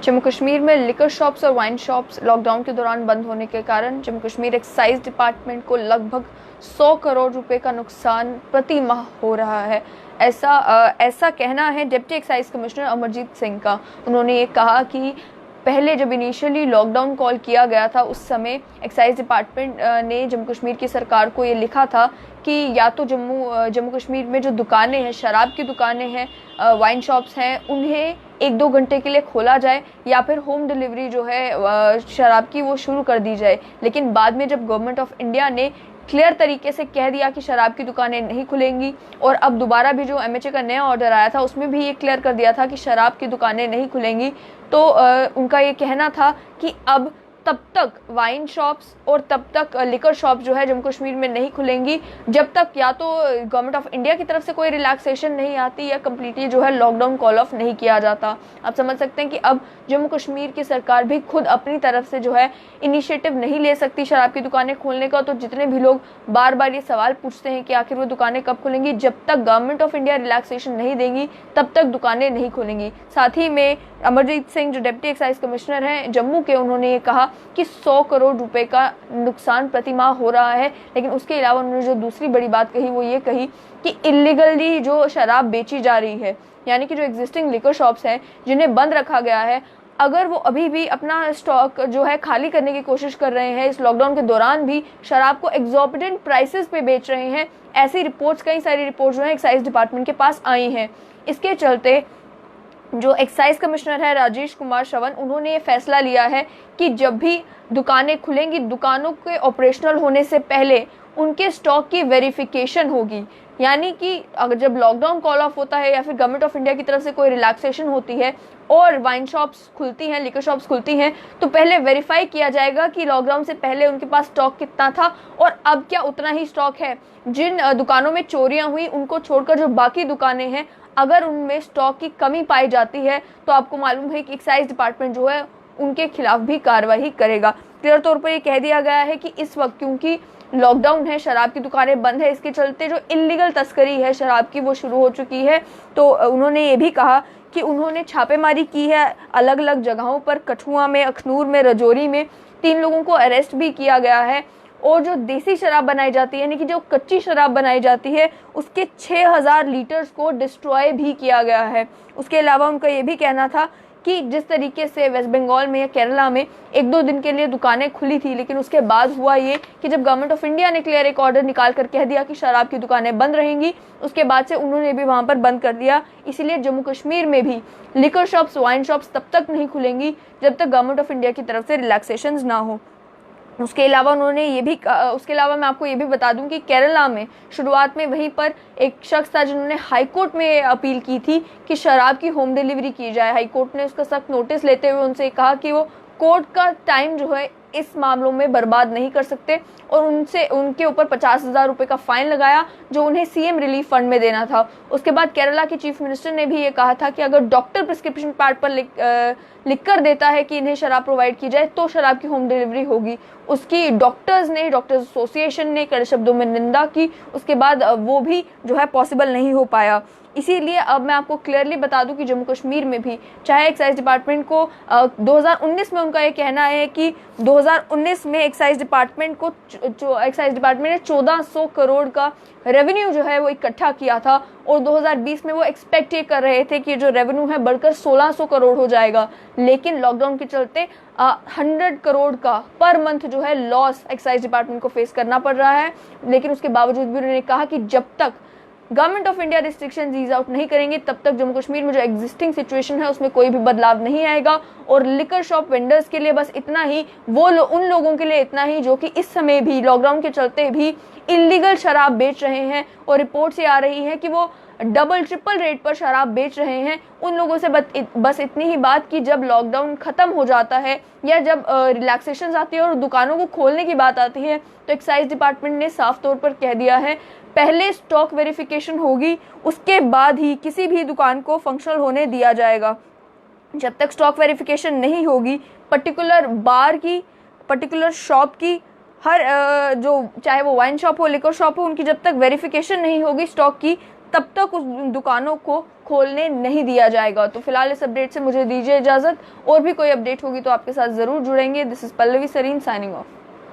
जम्मू कश्मीर में liquor shops और wine shops lockdown के दौरान बंद होने के कारण जम्मू कश्मीर एक्साइज डिपार्टमेंट को लगभग 100 करोड़ रुपए का नुकसान प्रति माह हो रहा है। ऐसा कहना है deputy excise commissioner Amarjeet Singh का। उन्होंने ये कहा कि पहले जब इनिशियली लॉकडाउन कॉल किया गया था उस समय एक्साइज डिपार्टमेंट ने जम्मू कश्मीर की सरकार को ये लिखा था कि या तो जम्मू कश्मीर में जो दुकानें हैं, शराब की दुकानें हैं, वाइन शॉप्स हैं, उन्हें 1-2 घंटे के लिए खोला जाए या फिर होम डिलीवरी जो है शराब की वो शुरू कर दी जाए। लेकिन बाद में जब गवर्नमेंट ऑफ इंडिया ने क्लियर तरीके से कह दिया कि शराब की दुकानें नहीं खुलेंगी और अब दोबारा भी जो एमएचए का नया ऑर्डर आया था उसमें भी ये क्लियर कर दिया था कि शराब की दुकानें नहीं खुलेंगी, तो उनका ये कहना था कि अब तब तक वाइन शॉप्स और तब तक लिकर शॉप जो है जम्मू कश्मीर में नहीं खुलेंगी जब तक या तो गवर्नमेंट ऑफ इंडिया की तरफ से कोई रिलैक्सेशन नहीं आती या कम्प्लीटली जो है लॉकडाउन कॉल ऑफ नहीं किया जाता। आप समझ सकते हैं कि अब जम्मू कश्मीर की सरकार भी खुद अपनी तरफ से जो है इनिशिएटिव नहीं ले सकती शराब की दुकानें खोलने का। तो जितने भी लोग बार बार ये सवाल पूछते हैं कि आखिर वो दुकानें कब खुलेंगी, जब तक गवर्नमेंट ऑफ इंडिया रिलैक्सेशन नहीं देंगी तब तक दुकानें नहीं खुलेंगी। साथ ही में अमरजीत सिंह जो डिप्टी एक्साइज कमिश्नर हैं जम्मू के, उन्होंने ये कहा कि 100 करोड़ रुपए का नुकसान प्रति माह हो रहा है। लेकिन उसके अलावा उन्होंने जो दूसरी बड़ी बात कही वो ये कही कि इलीगली जो शराब बेची जा रही है, यानी कि जो एग्जिस्टिंग लिकर शॉप्स हैं जिन्हें बंद रखा गया है, अगर वो अभी भी अपना स्टॉक जो है खाली करने की कोशिश कर रहे हैं, इस लॉकडाउन के दौरान भी शराब को एग्जॉर्बिटेंट प्राइसेस पे बेच रहे हैं, ऐसी रिपोर्ट्स, कई सारी रिपोर्ट्स जो है एक्साइज डिपार्टमेंट के पास आई हैं। इसके चलते जो एक्साइज कमिश्नर है राजेश कुमार श्रवण, उन्होंने ये फैसला लिया है कि जब भी दुकानें खुलेंगी, दुकानों के ऑपरेशनल होने से पहले उनके स्टॉक की वेरिफिकेशन होगी। यानी कि अगर जब लॉकडाउन कॉल ऑफ होता है या फिर गवर्नमेंट ऑफ इंडिया की तरफ से कोई रिलैक्सेशन होती है और वाइन शॉप्स खुलती हैं, लिकर शॉप्स खुलती हैं, तो पहले वेरीफाई किया जाएगा कि लॉकडाउन से पहले उनके पास स्टॉक कितना था और अब क्या उतना ही स्टॉक है। जिन दुकानों में चोरियां हुई उनको छोड़कर जो बाकी दुकानें हैं, अगर उनमें स्टॉक की कमी पाई जाती है तो आपको मालूम है कि एक्साइज डिपार्टमेंट जो है उनके खिलाफ भी कार्रवाई करेगा। क्लियर तौर पर यह कह दिया गया है कि इस वक्त क्योंकि लॉकडाउन है, शराब की दुकानें बंद है, इसके चलते जो इल्लीगल तस्करी है शराब की वो शुरू हो चुकी है। तो उन्होंने ये भी कहा कि उन्होंने छापेमारी की है अलग अलग जगहों पर, कठुआ में, अखनूर में, रजौरी में 3 लोगों को अरेस्ट भी किया गया है। और जो देसी शराब बनाई जाती है, यानी कि जो कच्ची शराब बनाई जाती है, उसके 6000 लीटर्स को डिस्ट्रॉय भी किया गया है। उसके अलावा उनका ये भी कहना था कि जिस तरीके से वेस्ट बंगाल में या केरला में 1-2 दिन के लिए दुकानें खुली थी, लेकिन उसके बाद हुआ ये कि जब गवर्नमेंट ऑफ इंडिया ने क्लियर एक ऑर्डर निकाल कर कह दिया कि शराब की दुकानें बंद रहेंगी, उसके बाद से उन्होंने भी वहां पर बंद कर दिया। इसीलिए जम्मू कश्मीर में भी लिकर शॉप्स, वाइन शॉप्स तब तक नहीं खुलेंगी जब तक गवर्नमेंट ऑफ इंडिया की तरफ से रिलैक्सेशन ना हो। उसके अलावा मैं आपको ये भी बता दूं कि केरला में शुरुआत में वहीं पर एक शख्स था जिन्होंने हाईकोर्ट में अपील की थी कि शराब की होम डिलीवरी की जाए। हाईकोर्ट ने उसका सख्त नोटिस लेते हुए उनसे कहा कि वो कोर्ट का टाइम जो है इस मामलों में बर्बाद नहीं कर सकते और उनके ऊपर 50,000 रुपए का फाइन लगाया जो उन्हें सीएम रिलीफ फंड में देना था। उसके बाद केरला के चीफ मिनिस्टर ने भी ये कहा था कि अगर डॉक्टर प्रिस्क्रिप्शन पैड पर लिख कर देता है कि इन्हें शराब प्रोवाइड की जाए तो शराब की होम डिलीवरी होगी। उसकी डॉक्टर्स एसोसिएशन ने कड़े शब्दों में निंदा की। उसके बाद वो भी जो है पॉसिबल नहीं हो पाया। इसीलिए अब मैं आपको क्लियरली बता दूं कि जम्मू कश्मीर में भी चाहे एक्साइज डिपार्टमेंट को 2019 में उनका ये कहना है कि 2019 में एक्साइज डिपार्टमेंट ने 1400 करोड़ का रेवेन्यू जो है वो इकट्ठा किया था और 2020 में वो एक्सपेक्ट ये कर रहे थे कि जो रेवेन्यू है बढ़कर 1600 करोड़ हो जाएगा। लेकिन लॉकडाउन के चलते 100 करोड़ का पर मंथ जो है लॉस एक्साइज डिपार्टमेंट को फेस करना पड़ रहा है। लेकिन उसके बावजूद भी उन्होंने कहा कि जब तक government of India restriction ease out नहीं करेंगे तब तक जम्मू कश्मीर में जो एग्जिस्टिंग सिचुएशन है उसमें कोई भी बदलाव नहीं आएगा। और लिकर शॉप वेंडर्स के लिए बस इतना ही, उन लोगों के लिए इतना ही जो कि इस समय भी लॉकडाउन के चलते भी इलीगल शराब बेच रहे हैं और रिपोर्ट से आ रही है कि वो डबल ट्रिपल रेट पर शराब बेच रहे हैं। उन लोगों से बस इतनी ही बात कि जब लॉकडाउन खत्म हो जाता है या जब रिलैक्सेशन आती है और दुकानों को खोलने की बात आती है तो एक्साइज डिपार्टमेंट ने साफ तौर पर कह दिया है पहले स्टॉक वेरिफिकेशन होगी, उसके बाद ही किसी भी दुकान को फंक्शनल होने दिया जाएगा। जब तक स्टॉक वेरिफिकेशन नहीं होगी, पर्टिकुलर बार की, पर्टिकुलर शॉप की, हर जो चाहे वो वाइन शॉप हो, लिकर शॉप हो, उनकी जब तक वेरिफिकेशन नहीं होगी स्टॉक की, तब तक उस दुकानों को खोलने नहीं दिया जाएगा। तो फिलहाल इस अपडेट से मुझे दीजिए इजाज़त, और भी कोई अपडेट होगी तो आपके साथ ज़रूर जुड़ेंगे। This is Pallavi Sareen signing of.